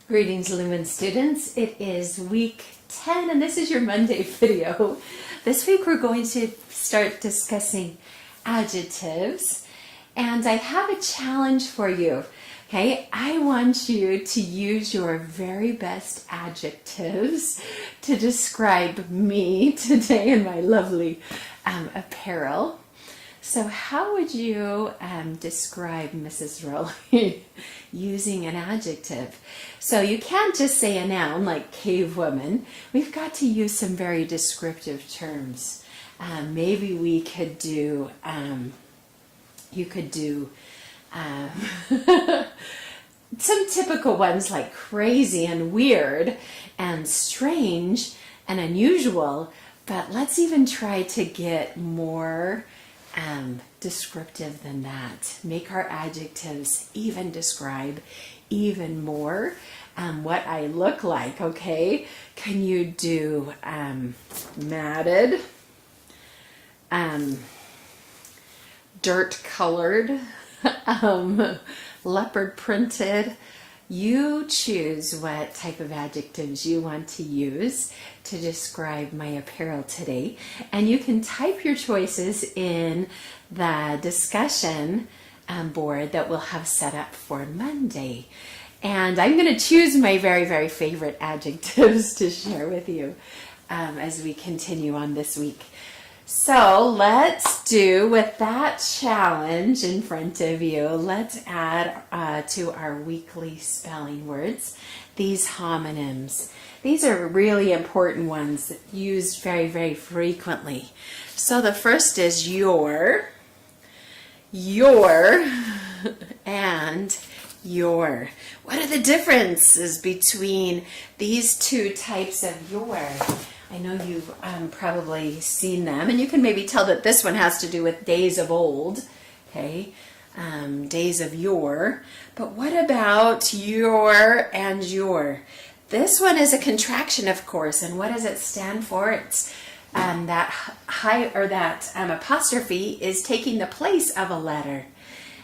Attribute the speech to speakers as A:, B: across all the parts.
A: Greetings, Lumen students. It is week 10 and this is your Monday video. This week we're going to start discussing adjectives, and I have a challenge for you. Okay, I want you to use your very best adjectives to describe me today in my lovely apparel. So how would you describe Mrs. Rowley using an adjective? So you can't just say a noun like cave woman. We've got to use some very descriptive terms. Maybe we could do, you could do some typical ones like crazy and weird and strange and unusual, but let's even try to get more descriptive than that. Make our adjectives even describe even more what I look like, okay? Can you do matted, dirt colored, leopard printed? You choose what type of adjectives you want to use to describe my apparel today, and you can type your choices in the discussion board that we'll have set up for Monday. And I'm going to choose my very, very favorite adjectives to share with you as we continue on this week. So let's do, with that challenge in front of you, let's add to our weekly spelling words these homonyms. These are really important ones used very, very frequently. So the first is your, and your. What are the differences between these two types of your? I know you've probably seen them, and you can maybe tell that this one has to do with days of old, okay, days of yore. But what about your and your? This one is a contraction, of course, and what does it stand for? It's that high, or that apostrophe is taking the place of a letter,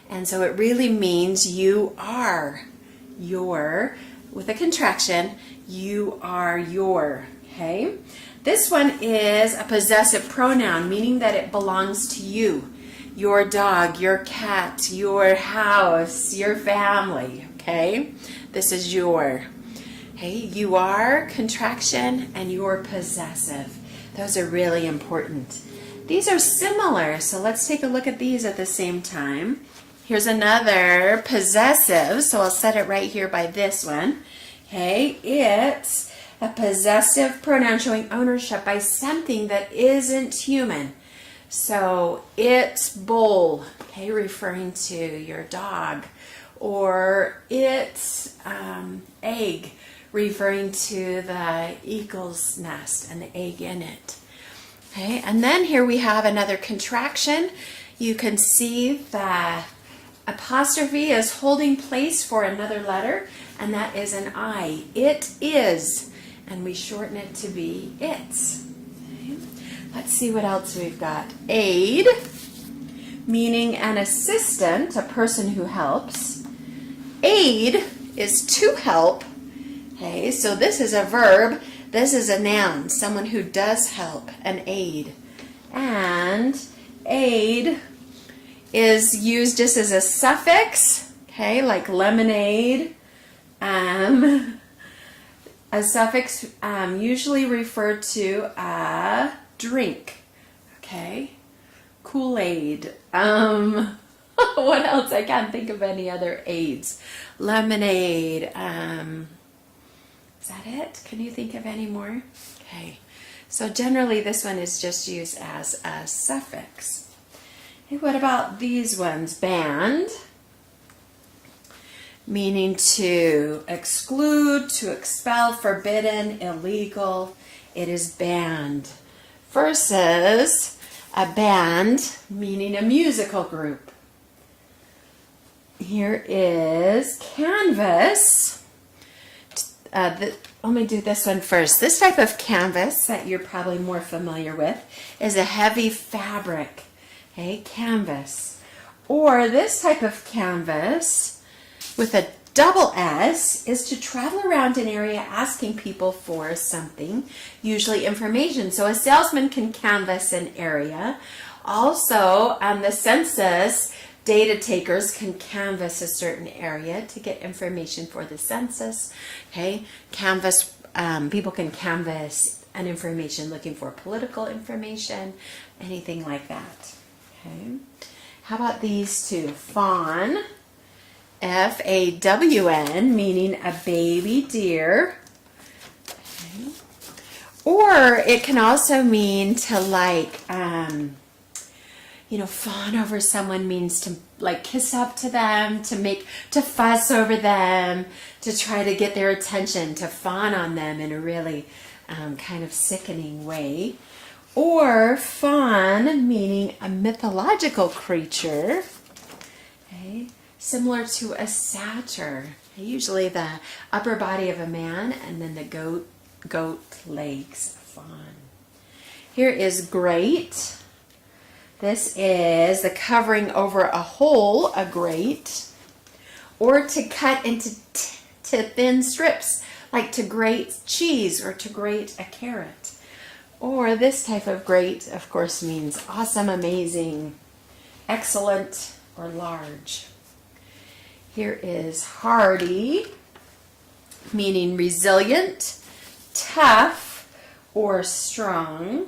A: and so it really means you are your, with a contraction, you are your. Okay, this one is a possessive pronoun, meaning that it belongs to you, your dog, your cat, your house, your family. Okay, this is your. Okay, you are contraction and you're possessive. Those are really important. These are similar, so let's take a look at these at the same time. Here's another possessive, so I'll set it right here by this one. Okay, it's a possessive pronoun showing ownership by something that isn't human. So it's bowl, okay, referring to your dog, or it's egg, referring to the eagle's nest and the egg in it. Okay, and then here we have another contraction. You can see the apostrophe is holding place for another letter, and that is an I. It is. And we shorten it to be its. Okay. Let's see what else we've got. Aid, meaning an assistant, a person who helps. Aid is to help. Okay, so this is a verb. This is a noun, someone who does help, an aid. And aid is used just as a suffix, okay, like lemonade. A suffix usually referred to a drink, okay? Kool-Aid. What else? I can't think of any other aids. Lemonade. Is that it? Can you think of any more? Okay. So generally this one is just used as a suffix. Hey, what about these ones? Banned, meaning to exclude, to expel, forbidden, illegal. It is banned. Versus a band, meaning a musical group. Here is canvas. Let me do this one first. This type of canvas that you're probably more familiar with is a heavy fabric, okay, canvas. Or this type of canvas with a double S is to travel around an area asking people for something, usually information. So a salesman can canvass an area. Also, the census data takers can canvass a certain area to get information for the census. Okay, people can canvass an information looking for political information, anything like that. Okay, how about these two? Fawn, F-A-W-N, meaning a baby deer. Okay. Or it can also mean to fawn over someone means to kiss up to them, to fuss over them, to try to get their attention, to fawn on them in a really kind of sickening way. Or fawn meaning a mythological creature, okay, similar to a satyr, okay, usually the upper body of a man and then the goat legs, fawn. Here is grate. This is the covering over a hole, a grate, or to cut into thin strips, like to grate cheese or to grate a carrot. Or this type of grate, of course, means awesome, amazing, excellent, or large. Here is hardy, meaning resilient, tough, or strong.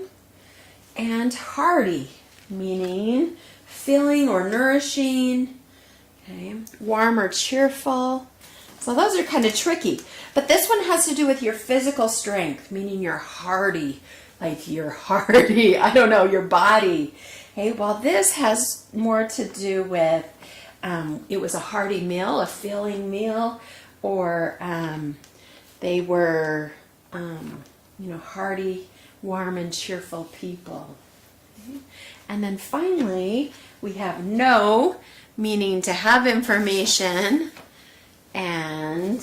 A: And hearty, meaning filling or nourishing, okay, warm or cheerful. So those are kind of tricky. But this one has to do with your physical strength, meaning you're hardy, your body. Okay, well, this has more to do with, it was a hearty meal, a filling meal, or they were, hearty, warm, and cheerful people. Okay. And then finally, we have know, meaning to have information, and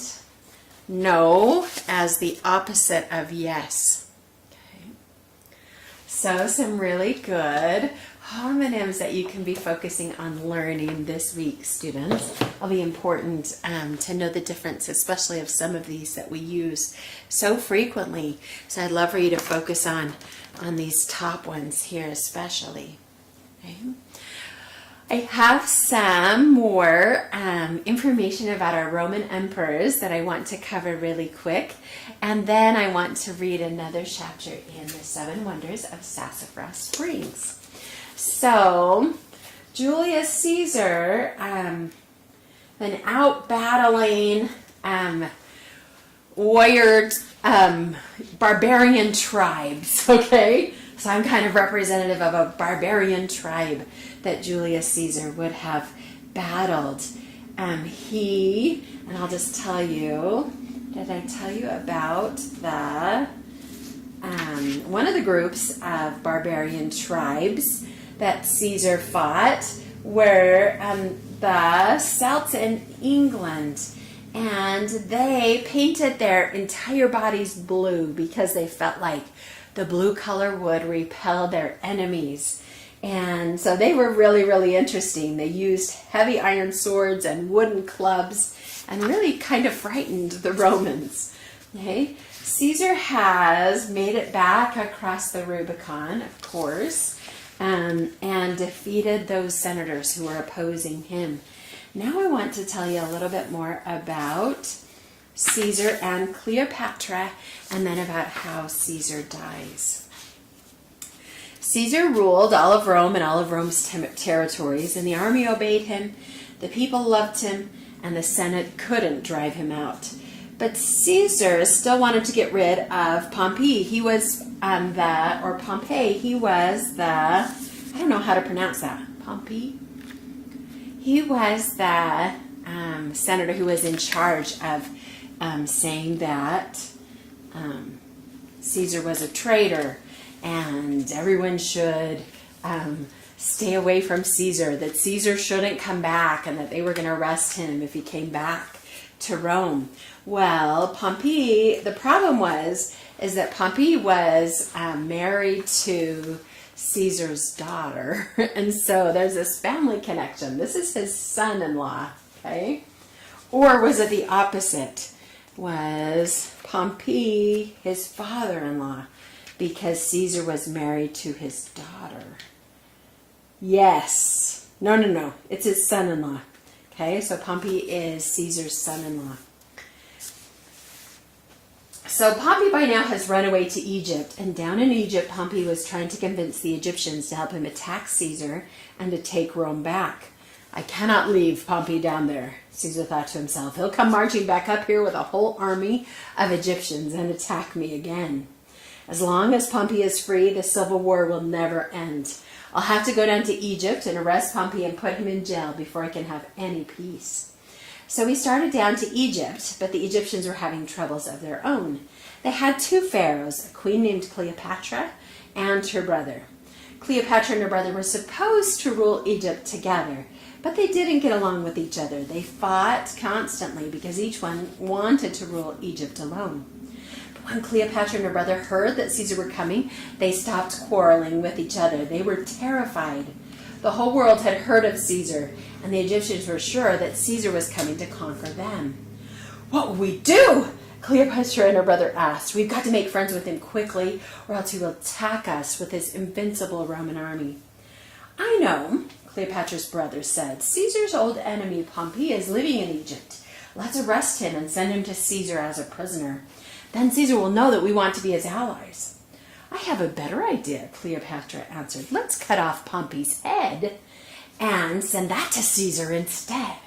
A: no as the opposite of yes. So some really good homonyms that you can be focusing on learning this week, students. It'll be important to know the difference, especially of some of these that we use so frequently. So I'd love for you to focus on these top ones here especially. Okay. I have some more information about our Roman emperors that I want to cover really quick. And then I want to read another chapter in the 7 Wonders of Sassafras Springs. So, Julius Caesar, an out-battling, warrior, barbarian tribes, okay? So I'm kind of representative of a barbarian tribe that Julius Caesar would have battled. And I'll just tell you, did I tell you about the one of the groups of barbarian tribes that Caesar fought were the Celts in England. And they painted their entire bodies blue because they felt like the blue color would repel their enemies. And so they were really, really interesting. They used heavy iron swords and wooden clubs and really kind of frightened the Romans. Okay? Caesar has made it back across the Rubicon, of course, and defeated those senators who were opposing him. Now I want to tell you a little bit more about Caesar and Cleopatra, and then about how Caesar dies. Caesar ruled all of Rome and all of Rome's territories, and the army obeyed him, the people loved him, and the Senate couldn't drive him out. But Caesar still wanted to get rid of Pompey. He was Pompey, he was I don't know how to pronounce that, Pompey? He was the senator who was in charge of saying that Caesar was a traitor and everyone should stay away from Caesar, that Caesar shouldn't come back, and that they were going to arrest him if he came back to Rome. Well, Pompey, the problem is that Pompey was married to Caesar's daughter, and so there's this family connection. This is his son-in-law, okay? Or was it the opposite? Was Pompey his father-in-law because Caesar was married to his daughter? Yes. No. It's his son-in-law. Okay, so Pompey is Caesar's son-in-law. So Pompey by now has run away to Egypt, and down in Egypt, Pompey was trying to convince the Egyptians to help him attack Caesar and to take Rome back. I cannot leave Pompey down there, Caesar thought to himself. He'll come marching back up here with a whole army of Egyptians and attack me again. As long as Pompey is free, the civil war will never end. I'll have to go down to Egypt and arrest Pompey and put him in jail before I can have any peace. So he started down to Egypt, but the Egyptians were having troubles of their own. They had two pharaohs, a queen named Cleopatra and her brother. Cleopatra and her brother were supposed to rule Egypt together, but they didn't get along with each other. They fought constantly because each one wanted to rule Egypt alone. But when Cleopatra and her brother heard that Caesar were coming, they stopped quarreling with each other. They were terrified. The whole world had heard of Caesar, and the Egyptians were sure that Caesar was coming to conquer them. What will we do? Cleopatra and her brother asked. We've got to make friends with him quickly, or else he will attack us with his invincible Roman army. I know, Cleopatra's brother said. Caesar's old enemy Pompey is living in Egypt. Let's arrest him and send him to Caesar as a prisoner. Then Caesar will know that we want to be his allies. I have a better idea, Cleopatra answered. Let's cut off Pompey's head and send that to Caesar instead.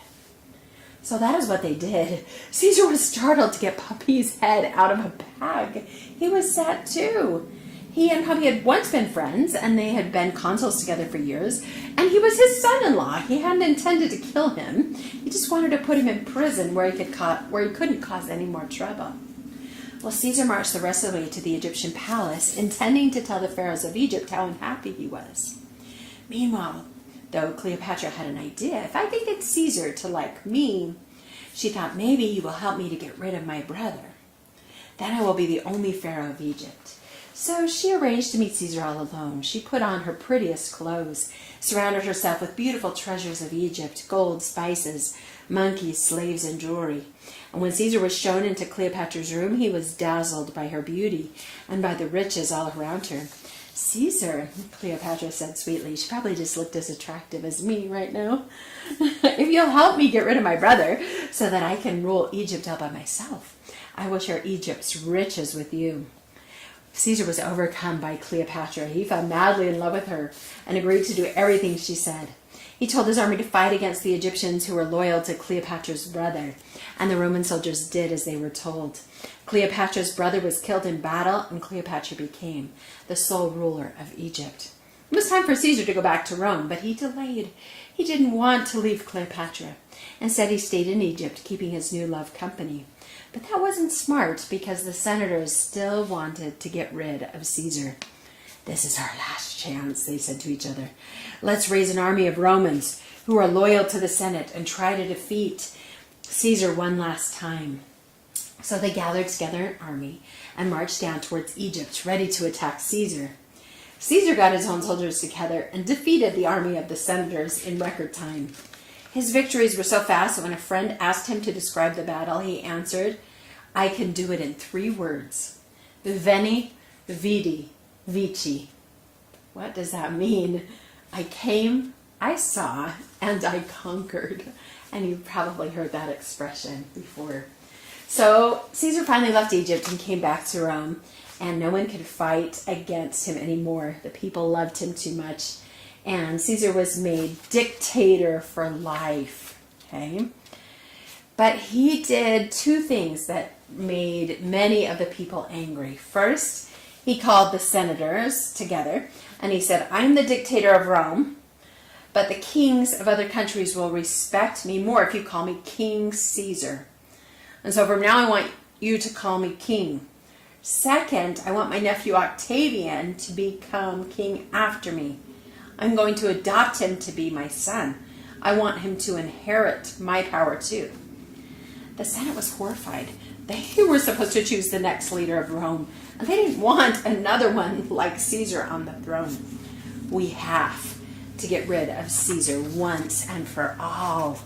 A: So that is what they did. Caesar was startled to get Pompey's head out of a bag. He was sad too. He and Pompey had once been friends, and they had been consuls together for years, and he was his son-in-law. He hadn't intended to kill him. He just wanted to put him in prison where he couldn't cause any more trouble. Well, Caesar marched the rest of the way to the Egyptian palace, intending to tell the pharaohs of Egypt how unhappy he was. Meanwhile, though, Cleopatra had an idea. If I could get Caesar to like me, she thought, maybe he will help me to get rid of my brother. Then I will be the only pharaoh of Egypt. So she arranged to meet Caesar all alone. She put on her prettiest clothes, surrounded herself with beautiful treasures of Egypt, gold, spices, monkeys, slaves, and jewelry. And when Caesar was shown into Cleopatra's room, he was dazzled by her beauty and by the riches all around her. Caesar, Cleopatra said sweetly, she probably just looked as attractive as me right now. If you'll help me get rid of my brother so that I can rule Egypt all by myself, I will share Egypt's riches with you. Caesar was overcome by Cleopatra. He fell madly in love with her and agreed to do everything she said. He told his army to fight against the Egyptians who were loyal to Cleopatra's brother, and the Roman soldiers did as they were told. Cleopatra's brother was killed in battle, and Cleopatra became the sole ruler of Egypt. It was time for Caesar to go back to Rome, but he delayed. He didn't want to leave Cleopatra. Instead, he stayed in Egypt, keeping his new love company. But that wasn't smart, because the senators still wanted to get rid of Caesar. This is our last chance, they said to each other. Let's raise an army of Romans who are loyal to the Senate and try to defeat Caesar one last time. So they gathered together an army and marched down towards Egypt, ready to attack Caesar. Caesar got his own soldiers together and defeated the army of the senators in record time. His victories were so fast that when a friend asked him to describe the battle, he answered, I can do it in 3 words. Veni, vidi, vici. What does that mean? I came, I saw, and I conquered. And you've probably heard that expression before. So Caesar finally left Egypt and came back to Rome, and no one could fight against him anymore. The people loved him too much, and Caesar was made dictator for life. Okay? But he did 2 things that made many of the people angry. First, he called the senators together, and he said, I'm the dictator of Rome, but the kings of other countries will respect me more if you call me King Caesar. And so from now I want you to call me king. Second, I want my nephew Octavian to become king after me. I'm going to adopt him to be my son. I want him to inherit my power too. The Senate was horrified. They were supposed to choose the next leader of Rome, and they didn't want another one like Caesar on the throne. We have to get rid of Caesar once and for all.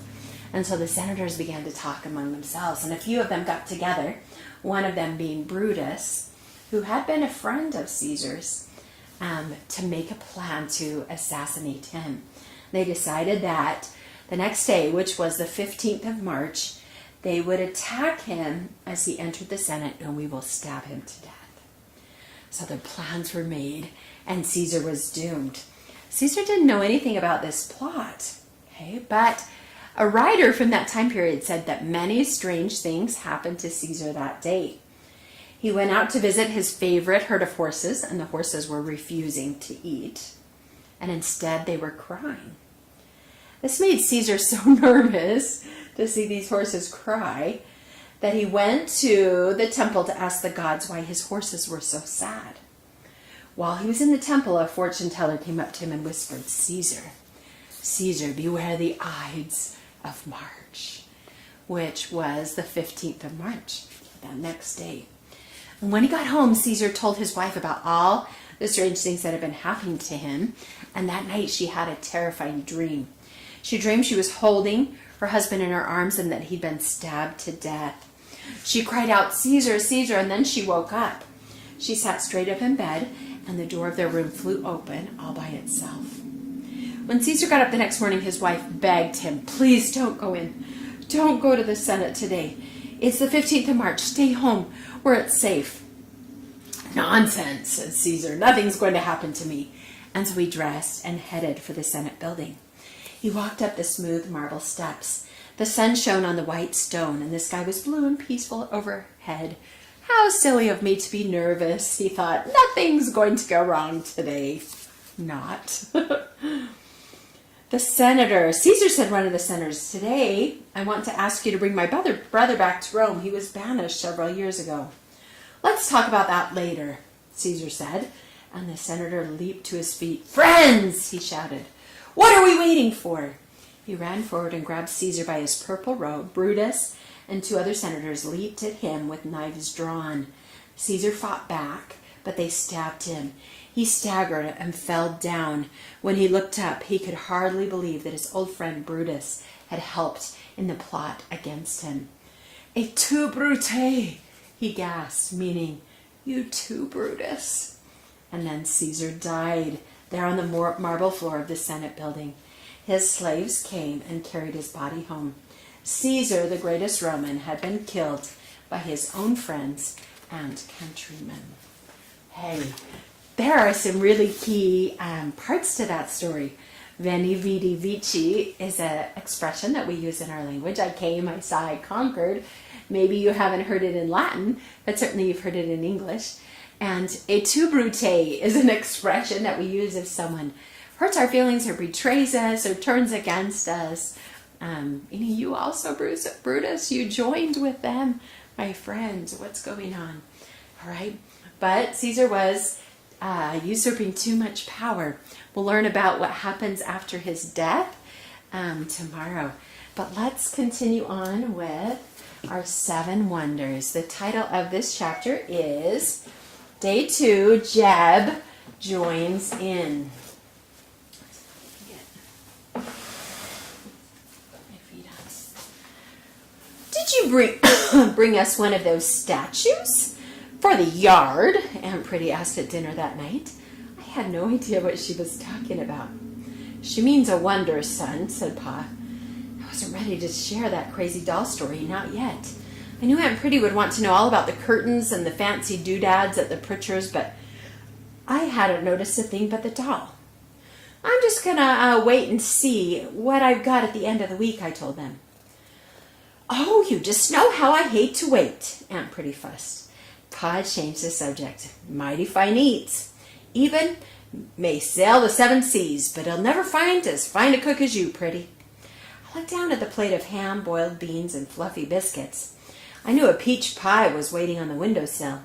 A: And so the senators began to talk among themselves, and a few of them got together, one of them being Brutus, who had been a friend of Caesar's, to make a plan to assassinate him. They decided that the next day, which was the 15th of March, they would attack him as he entered the Senate, and we will stab him to death. So the plans were made, and Caesar was doomed. Caesar didn't know anything about this plot, okay? But a writer from that time period said that many strange things happened to Caesar that day. He went out to visit his favorite herd of horses, and the horses were refusing to eat, and instead they were crying. This made Caesar so nervous to see these horses cry that he went to the temple to ask the gods why his horses were so sad. While he was in the temple, a fortune teller came up to him and whispered, "Caesar, Caesar, beware the Ides of March," which was the 15th of March, that next day. And when he got home, Caesar told his wife about all the strange things that had been happening to him, and that night she had a terrifying dream. She dreamed she was holding her husband in her arms and that he'd been stabbed to death. She cried out, "Caesar, Caesar," and then she woke up. She sat straight up in bed, and the door of their room flew open all by itself. When Caesar got up the next morning, his wife begged him, "Please don't go in. Don't go to the Senate today. It's the 15th of March. Stay home where it's safe." "Nonsense," said Caesar. "Nothing's going to happen to me." And so he dressed and headed for the Senate building. He walked up the smooth marble steps. The sun shone on the white stone, and the sky was blue and peaceful overhead. "How silly of me to be nervous," he thought. "Nothing's going to go wrong today." Not. The senator, Caesar said, one of the senators, "Today I want to ask you to bring my brother back to Rome. He was banished several years ago." "Let's talk about that later," Caesar said, and the senator leaped to his feet. "Friends," he shouted, "what are we waiting for?" He ran forward and grabbed Caesar by his purple robe. Brutus and two other senators leaped at him with knives drawn. Caesar fought back, but they stabbed him. He staggered and fell down. When he looked up, he could hardly believe that his old friend Brutus had helped in the plot against him. "Et tu, Brute," he gasped, meaning, "You too, Brutus." And then Caesar died there on the marble floor of the Senate building. His slaves came and carried his body home. Caesar, the greatest Roman, had been killed by his own friends and countrymen. Hey, there are some really key parts to that story. Veni, vidi, vici is an expression that we use in our language. I came, I saw, I conquered. Maybe you haven't heard it in Latin, but certainly you've heard it in English. And et tu, Brute, is an expression that we use if someone hurts our feelings or betrays us or turns against us. You also, Brutus, you joined with them, my friend. What's going on? All right. But Caesar was usurping too much power. We'll learn about what happens after his death tomorrow. But let's continue on with our 7 wonders. The title of this chapter is Day 2, Jeb Joins In. "Did you bring us one of those statues for the yard?" Aunt Pretty asked at dinner that night. I had no idea what she was talking about. "She means a wonder, son," said Pa. I wasn't ready to share that crazy doll story, not yet. I knew Aunt Pretty would want to know all about the curtains and the fancy doodads at the Pritchers, but I hadn't noticed a thing but the doll. "I'm just gonna wait and see what I've got at the end of the week," I told them. "Oh, you just know how I hate to wait," Aunt Pretty fussed. Pa changed the subject. "Mighty fine eats. Even may sail the 7 seas, but he'll never find as fine a cook as you, Pretty." I looked down at the plate of ham, boiled beans, and fluffy biscuits. I knew a peach pie was waiting on the windowsill.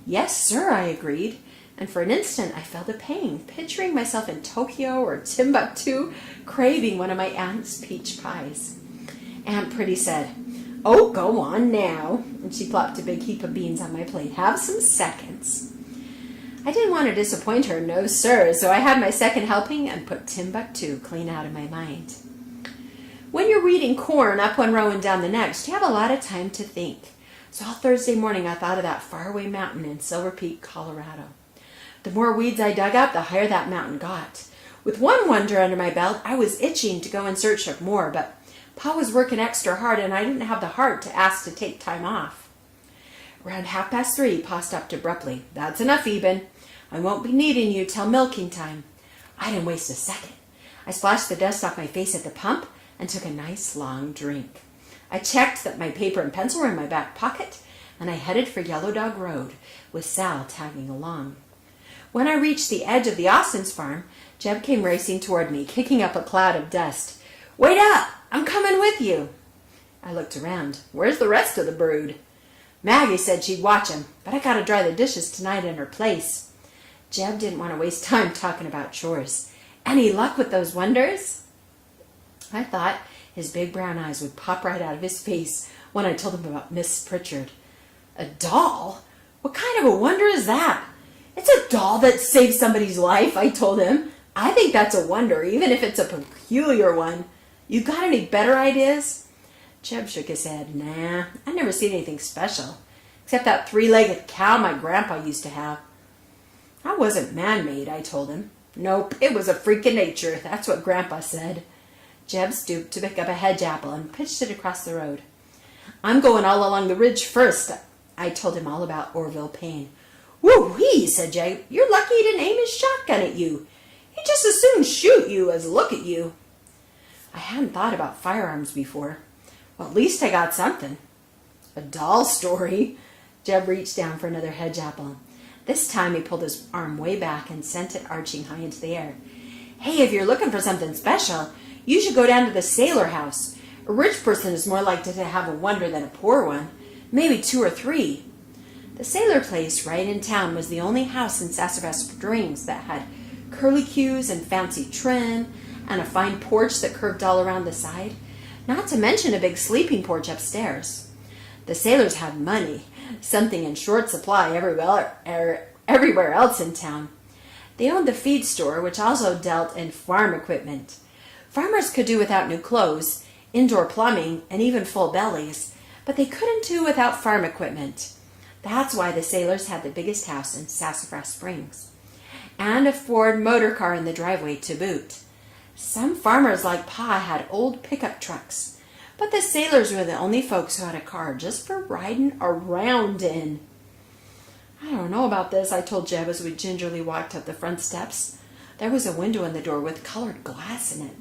A: "Yes, sir," I agreed, and for an instant I felt a pain, picturing myself in Tokyo or Timbuktu, craving one of my aunt's peach pies. Aunt Pretty said, "Oh, go on now," and she plopped a big heap of beans on my plate. "Have some seconds." I didn't want to disappoint her, no sir, so I had my second helping and put Timbuktu clean out of my mind. When you're weeding corn up one row and down the next, you have a lot of time to think. So all Thursday morning, I thought of that faraway mountain in Silver Peak, Colorado. The more weeds I dug up, the higher that mountain got. With one wonder under my belt, I was itching to go in search of more, but Pa was working extra hard and I didn't have the heart to ask to take time off. Around 3:30, Pa stopped abruptly. "That's enough, Eben. I won't be needing you till milking time." I didn't waste a second. I splashed the dust off my face at the pump and took a nice long drink. I checked that my paper and pencil were in my back pocket, and I headed for Yellow Dog Road, with Sal tagging along. When I reached the edge of the Austin's farm, Jeb came racing toward me, kicking up a cloud of dust. "Wait up! I'm coming with you." I looked around. Where's the rest of the brood? Maggie said she'd watch him, but I got to dry the dishes tonight in her place. Jeb didn't want to waste time talking about chores. "Any luck with those wonders?" I thought his big brown eyes would pop right out of his face when I told him about Miss Pritchard. "A doll? What kind of a wonder is that?" "It's a doll that saved somebody's life," I told him. "I think that's a wonder, even if it's a peculiar one. You got any better ideas?" Jeb shook his head. "Nah, I never seen anything special, except that 3-legged cow my grandpa used to have." "That wasn't man-made," I told him. "Nope, it was a freak of nature. That's what Grandpa said." Jeb stooped to pick up a hedge apple and pitched it across the road. "I'm going all along the ridge first." I told him all about Orville Payne. "Woo-wee," said Jeb. "You're lucky he didn't aim his shotgun at you. He'd just as soon shoot you as look at you." I hadn't thought about firearms before. Well, at least I got something. "A doll story." Jeb reached down for another hedge apple. This time he pulled his arm way back and sent it arching high into the air. "Hey, if you're looking for something special, you should go down to the Sailor House. A rich person is more likely to have a wonder than a poor one. Maybe 2 or 3. The Sailor place right in town was the only house in Sassafras Springs that had curlicues and fancy trim and a fine porch that curved all around the side, not to mention a big sleeping porch upstairs. The Sailors had money, something in short supply everywhere else in town. They owned the feed store, which also dealt in farm equipment. Farmers could do without new clothes, indoor plumbing, and even full bellies, but they couldn't do without farm equipment. That's why the Sailors had the biggest house in Sassafras Springs, and a Ford motor car in the driveway to boot. Some farmers like Pa had old pickup trucks, but the Sailors were the only folks who had a car just for riding around in. "I don't know about this," I told Jeb as we gingerly walked up the front steps. There was a window in the door with colored glass in it,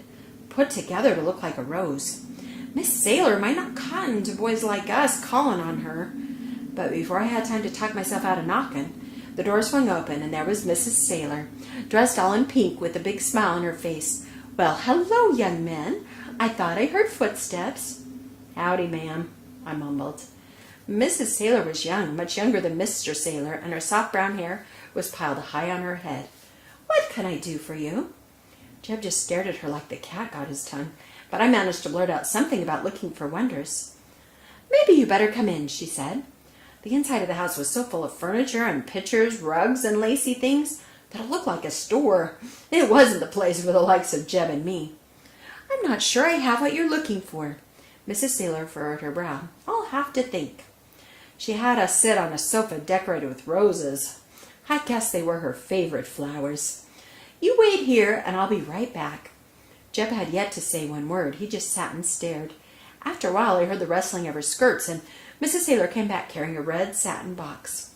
A: put together to look like a rose. Miss Sailor might not cotton to boys like us calling on her. But before I had time to talk myself out of knocking, the door swung open and there was Mrs. Sailor, dressed all in pink with a big smile on her face. "Well, hello, young men. I thought I heard footsteps." "Howdy, ma'am," I mumbled. Mrs. Sailor was young, much younger than Mr. Sailor, and her soft brown hair was piled high on her head. "What can I do for you?" Jeb just stared at her like the cat got his tongue, but I managed to blurt out something about looking for wonders. "Maybe you better come in," she said. The inside of the house was so full of furniture and pictures, rugs, and lacy things that it looked like a store. It wasn't the place for the likes of Jeb and me. "I'm not sure I have what you're looking for." Mrs. Sailor furrowed her brow. "I'll have to think." She had us sit on a sofa decorated with roses. I guess they were her favorite flowers. "You wait here, and I'll be right back." Jeb had yet to say one word. He just sat and stared. After a while, I heard the rustling of her skirts, and Mrs. Sailor came back carrying a red satin box.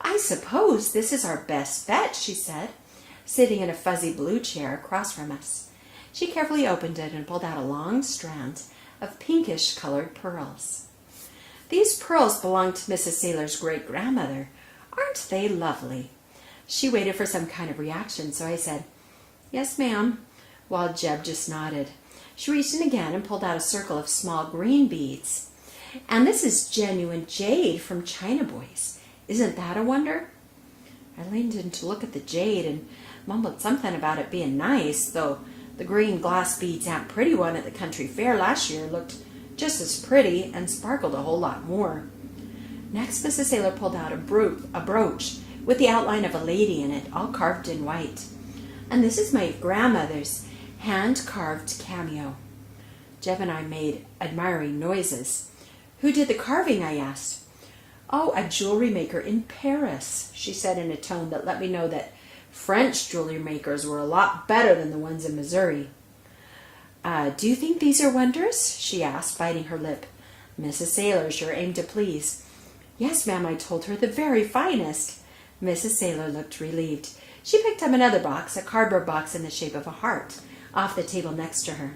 A: "I suppose this is our best bet," she said, sitting in a fuzzy blue chair across from us. She carefully opened it and pulled out a long strand of pinkish-colored pearls. "These pearls belonged to Mrs. Sailor's great-grandmother. Aren't they lovely?" She waited for some kind of reaction, so I said, "Yes, ma'am," while Jeb just nodded. She reached in again and pulled out a circle of small green beads. "And this is genuine jade from China Boys. Isn't that a wonder?" I leaned in to look at the jade and mumbled something about it being nice, though the green glass beads Aunt Pretty won at the country fair last year looked just as pretty and sparkled a whole lot more. Next, Mrs. Sailor pulled out a brooch with the outline of a lady in it, all carved in white. "And this is my grandmother's hand-carved cameo." Jeb and I made admiring noises. Who did the carving? I asked. Oh, a jewelry maker in Paris, she said in a tone that let me know that French jewelry makers were a lot better than the ones in Missouri. Do you think these are wonders? She asked, biting her lip. Mrs. Saylor sure aimed to please. Yes, ma'am, I told her, the very finest. Mrs. Saylor looked relieved. She picked up another box, a cardboard box in the shape of a heart, off the table next to her.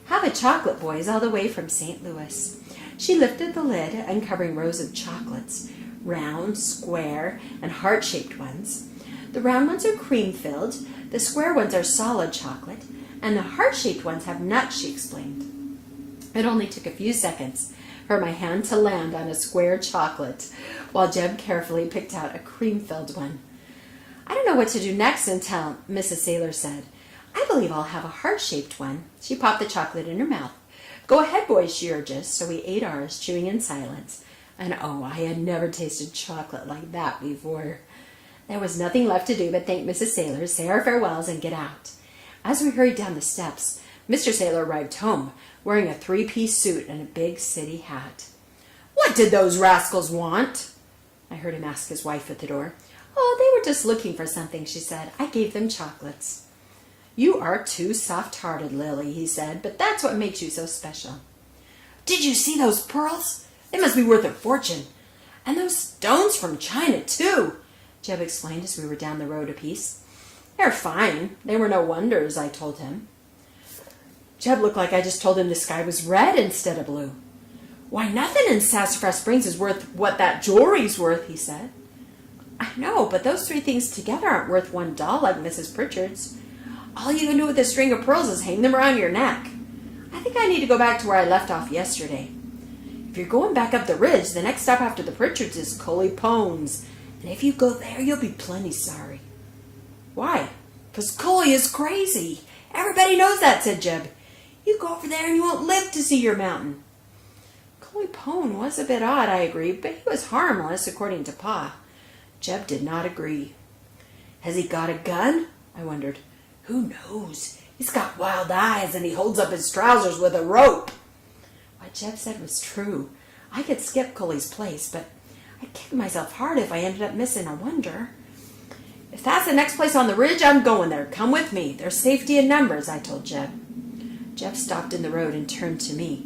A: Have a chocolate, boys, all the way from St. Louis. She lifted the lid, uncovering rows of chocolates, round, square, and heart-shaped ones. The round ones are cream-filled, the square ones are solid chocolate, and the heart-shaped ones have nuts, she explained. It only took a few seconds for my hand to land on a square chocolate, while Jeb carefully picked out a cream-filled one. I don't know what to do next until, Mrs. Saylor said. I believe I'll have a heart-shaped one. She popped the chocolate in her mouth. Go ahead, boys, she urged, so we ate ours, chewing in silence. And oh, I had never tasted chocolate like that before. There was nothing left to do but thank Mrs. Saylor, say our farewells, and get out. As we hurried down the steps, Mr. Saylor arrived home, wearing a three-piece suit and a big city hat. What did those rascals want? I heard him ask his wife at the door. Oh, they were just looking for something, she said. I gave them chocolates. You are too soft-hearted, Lily, he said, but that's what makes you so special. Did you see those pearls? They must be worth a fortune. And those stones from China, too, Jeb explained as we were down the road a piece. They're fine. They were no wonders, I told him. Jeb looked like I just told him the sky was red instead of blue. Why, nothing in Sassafras Springs is worth what that jewelry's worth, he said. I know, but those three things together aren't worth $1 like Mrs. Pritchard's. All you can do with a string of pearls is hang them around your neck. I think I need to go back to where I left off yesterday. If you're going back up the ridge, the next stop after the Pritchards is Coley Pones. And if you go there, you'll be plenty sorry. Why? 'Cause Coley is crazy. Everybody knows that, said Jeb. You go over there and you won't live to see your mountain. Coley Pone was a bit odd, I agreed, but he was harmless, according to Pa. Jeb did not agree. Has he got a gun? I wondered. Who knows? He's got wild eyes and he holds up his trousers with a rope. What Jeb said was true. I could skip Coley's place, but I'd kick myself hard if I ended up missing a wonder. If that's the next place on the ridge, I'm going there. Come with me. There's safety in numbers, I told Jeb. Jeb stopped in the road and turned to me.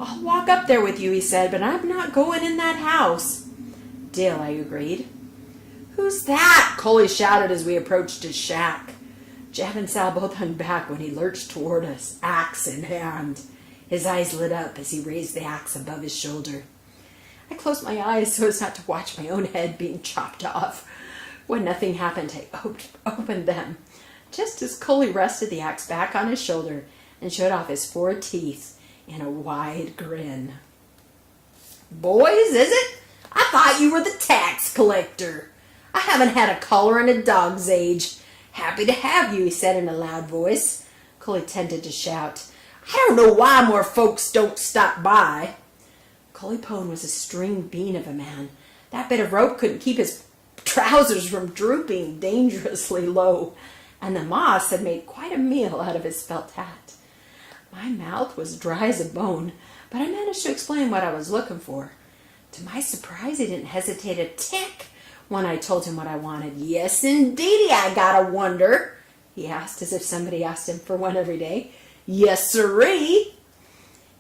A: I'll walk up there with you, he said, but I'm not going in that house. Deal, I agreed. Who's that? Coley shouted as we approached his shack. Jeb and Sal both hung back when he lurched toward us, axe in hand. His eyes lit up as he raised the axe above his shoulder. I closed my eyes so as not to watch my own head being chopped off. When nothing happened, I opened them, just as Coley rested the axe back on his shoulder and showed off his 4 teeth in a wide grin. Boys, is it? I thought you were the tax collector. I haven't had a caller in a dog's age. Happy to have you, he said in a loud voice. Coley tended to shout. I don't know why more folks don't stop by. Coley Pone was a string bean of a man. That bit of rope couldn't keep his trousers from drooping dangerously low, and the moss had made quite a meal out of his felt hat. My mouth was dry as a bone, but I managed to explain what I was looking for. To my surprise, he didn't hesitate a tick when I told him what I wanted. Yes, indeedy, I got a wonder, he asked, as if somebody asked him for one every day. Yes, sirree.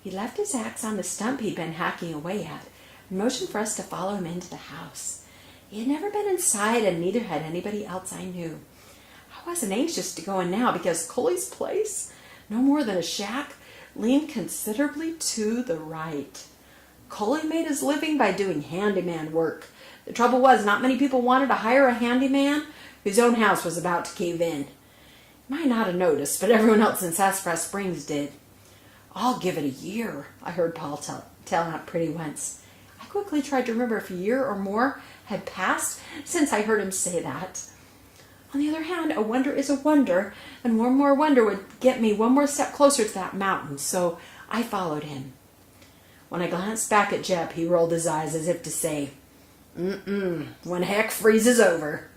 A: He left his axe on the stump he'd been hacking away at and motioned for us to follow him into the house. He had never been inside, and neither had anybody else I knew. I wasn't anxious to go in now because Coley's place, no more than a shack, leaned considerably to the right. Coley made his living by doing handyman work. The trouble was, not many people wanted to hire a handyman whose own house was about to cave in. You might not have noticed, but everyone else in Sassafras Springs did. I'll give it a year, I heard Paul tell Aunt Pretty once. I quickly tried to remember if a year or more had passed since I heard him say that. On the other hand, a wonder is a wonder, and one more wonder would get me one more step closer to that mountain, so I followed him. When I glanced back at Jeb, he rolled his eyes as if to say, when heck freezes over.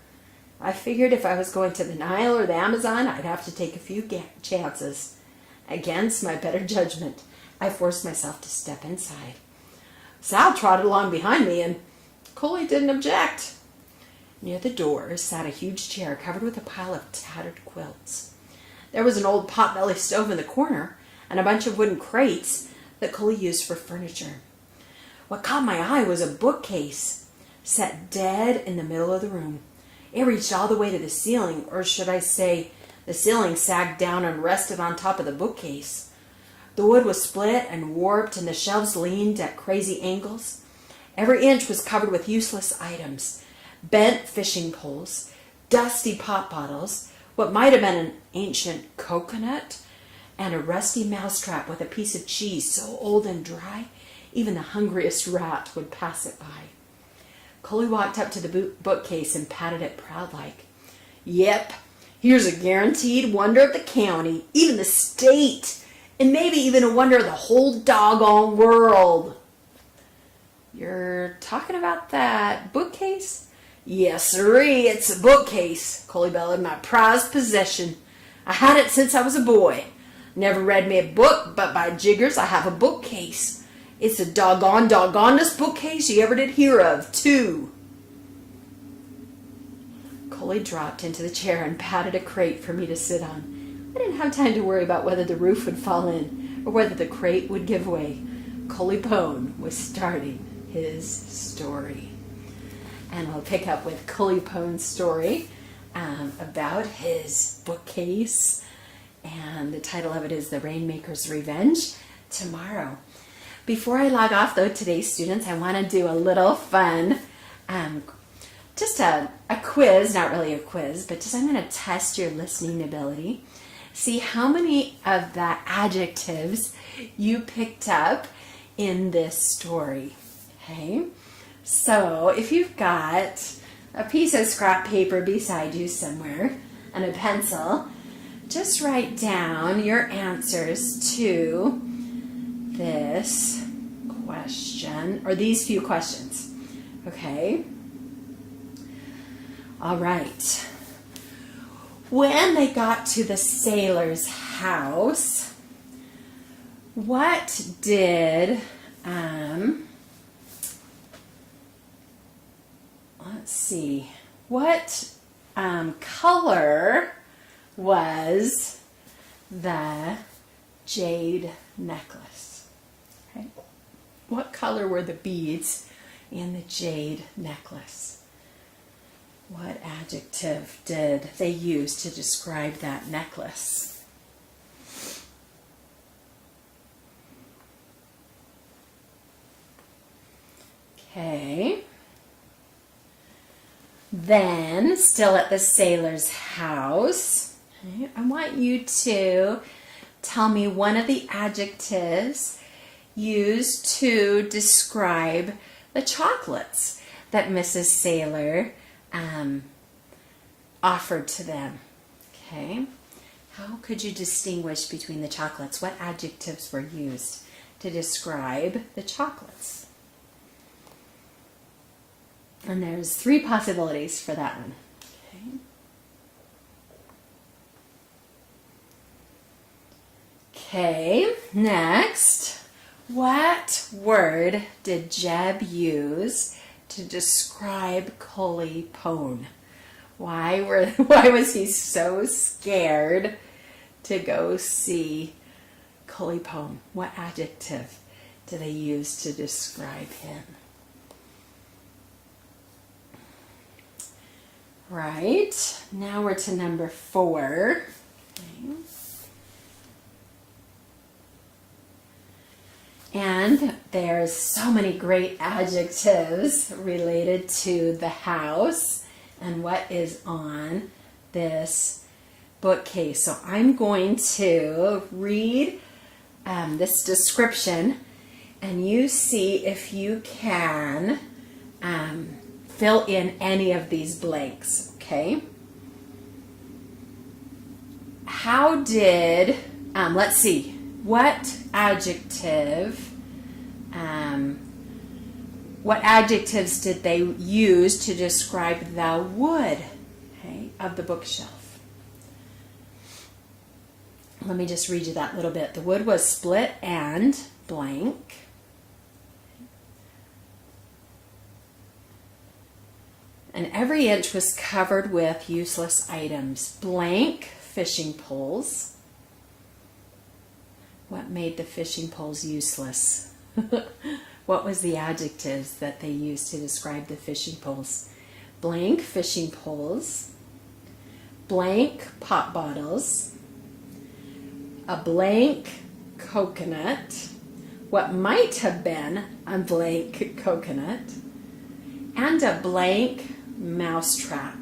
A: I figured if I was going to the Nile or the Amazon, I'd have to take a few chances. Against my better judgment, I forced myself to step inside. Sal trotted along behind me, and Coley didn't object. Near the door sat a huge chair covered with a pile of tattered quilts. There was an old potbelly stove in the corner and a bunch of wooden crates that Coley used for furniture. What caught my eye was a bookcase set dead in the middle of the room. It reached all the way to the ceiling, or should I say, the ceiling sagged down and rested on top of the bookcase. The wood was split and warped, and the shelves leaned at crazy angles. Every inch was covered with useless items. Bent fishing poles, dusty pop bottles, what might have been an ancient coconut, and a rusty mousetrap with a piece of cheese so old and dry, even the hungriest rat would pass it by. Coley walked up to the bookcase and patted it proud-like. Yep, here's a guaranteed wonder of the county, even the state, and maybe even a wonder of the whole doggone world. You're talking about that bookcase? Yes, sirree, it's a bookcase, Coley bellowed, my prized possession. I had it since I was a boy. Never read me a book, but by jiggers, I have a bookcase. It's the doggonest bookcase you ever did hear of, too. Coley dropped into the chair and patted a crate for me to sit on. I didn't have time to worry about whether the roof would fall in or whether the crate would give way. Coley Pone was starting his story. And we'll pick up with Coley Pone's story about his bookcase. And the title of it is The Rainmaker's Revenge, tomorrow. Before I log off, though, today, students, I want to do a little fun, just a quiz, not really a quiz, but just I'm going to test your listening ability. See how many of the adjectives you picked up in this story, okay? So if you've got a piece of scrap paper beside you somewhere and a pencil, just write down your answers to this question, or these few questions, okay? All right. When they got to the sailor's house, what did, let's see, what color was the jade necklace? Okay. What color were the beads in the jade necklace? What adjective did they use to describe that necklace? Okay. Then, still at the sailor's house, okay, I want you to tell me one of the adjectives used to describe the chocolates that Mrs. Sailor offered to them. Okay, how could you distinguish between the chocolates? What adjectives were used to describe the chocolates? And there's 3 possibilities for that one. Okay, next, what word did Jeb use to describe Coley Pone? Why was he so scared to go see Coley Pone? What adjective do they use to describe him? Right, now we're to number 4. Okay. And there's so many great adjectives related to the house and what is on this bookcase. So I'm going to read this description, and you see if you can fill in any of these blanks, okay? How did, let's see, what adjectives did they use to describe the wood, okay, of the bookshelf? Let me just read you that little bit. The wood was split and blank. And every inch was covered with useless items. Blank fishing poles. What made the fishing poles useless? What was the adjectives that they used to describe the fishing poles? Blank fishing poles. Blank pop bottles. A blank coconut. What might have been a blank coconut. And a blank mousetrap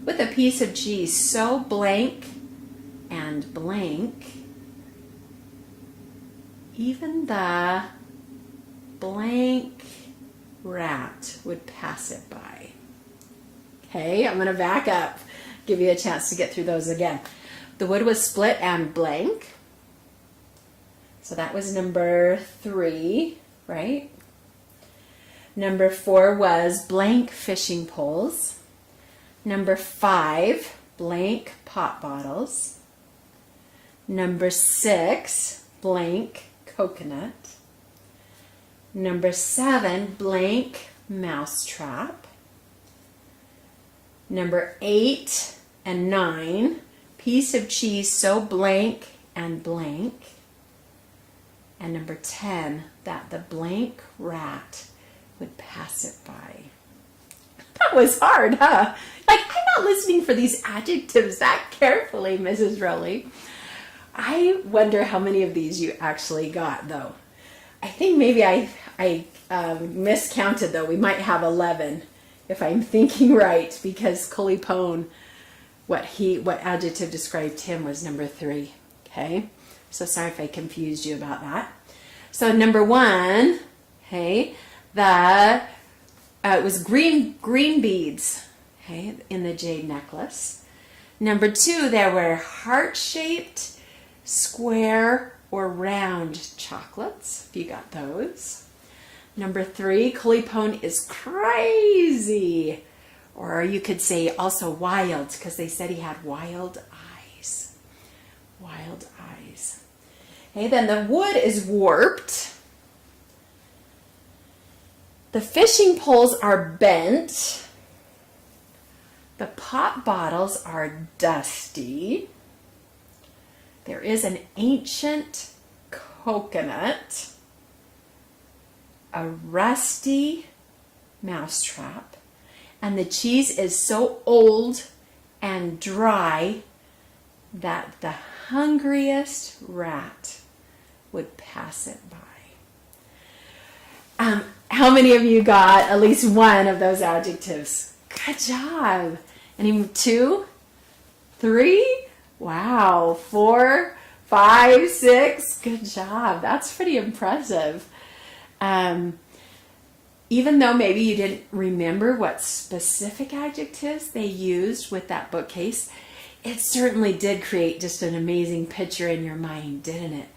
A: with a piece of cheese so blank and blank, even the blank rat would pass it by. Okay, I'm going to back up, give you a chance to get through those again. The wood was split and blank. So that was number 3, right? Number 4 was blank fishing poles. Number 5, blank pop bottles. Number 6, blank coconut. Number 7, blank mousetrap. Number 8 and 9, piece of cheese so blank and blank. And number 10, that the blank rat would pass it by. That was hard, huh? Like, I'm not listening for these adjectives that carefully, Mrs. Rowley. I wonder how many of these you actually got, though. I think maybe I miscounted, though. We might have 11, if I'm thinking right, because Cully Pone, what adjective described him was number 3. Okay, so sorry if I confused you about that. So number 1, okay, it was green beads, okay, in the jade necklace. Number 2, there were heart-shaped, square, or round chocolates, if you got those. Number 3, Cully Pone is crazy. Or you could say also wild, because they said he had wild eyes. Wild eyes. Okay, then the wood is warped. The fishing poles are bent. The pop bottles are dusty. There is an ancient coconut, a rusty mousetrap, and the cheese is so old and dry that the hungriest rat would pass it by. How many of you got at least one of those adjectives? Good job. Any 2? 3? Wow. 4, 5, 6. Good job. That's pretty impressive. Even though maybe you didn't remember what specific adjectives they used with that bookcase, it certainly did create just an amazing picture in your mind, didn't it?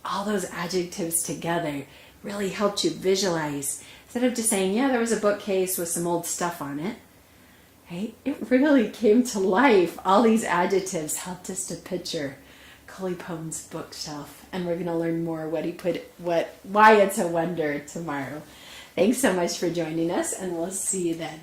A: All those adjectives together really helped you visualize. Instead of just saying, yeah, there was a bookcase with some old stuff on it, right? It really came to life. All these adjectives helped us to picture Cully Pone's bookshelf. And we're going to learn more why it's a wonder tomorrow. Thanks so much for joining us, and we'll see you then.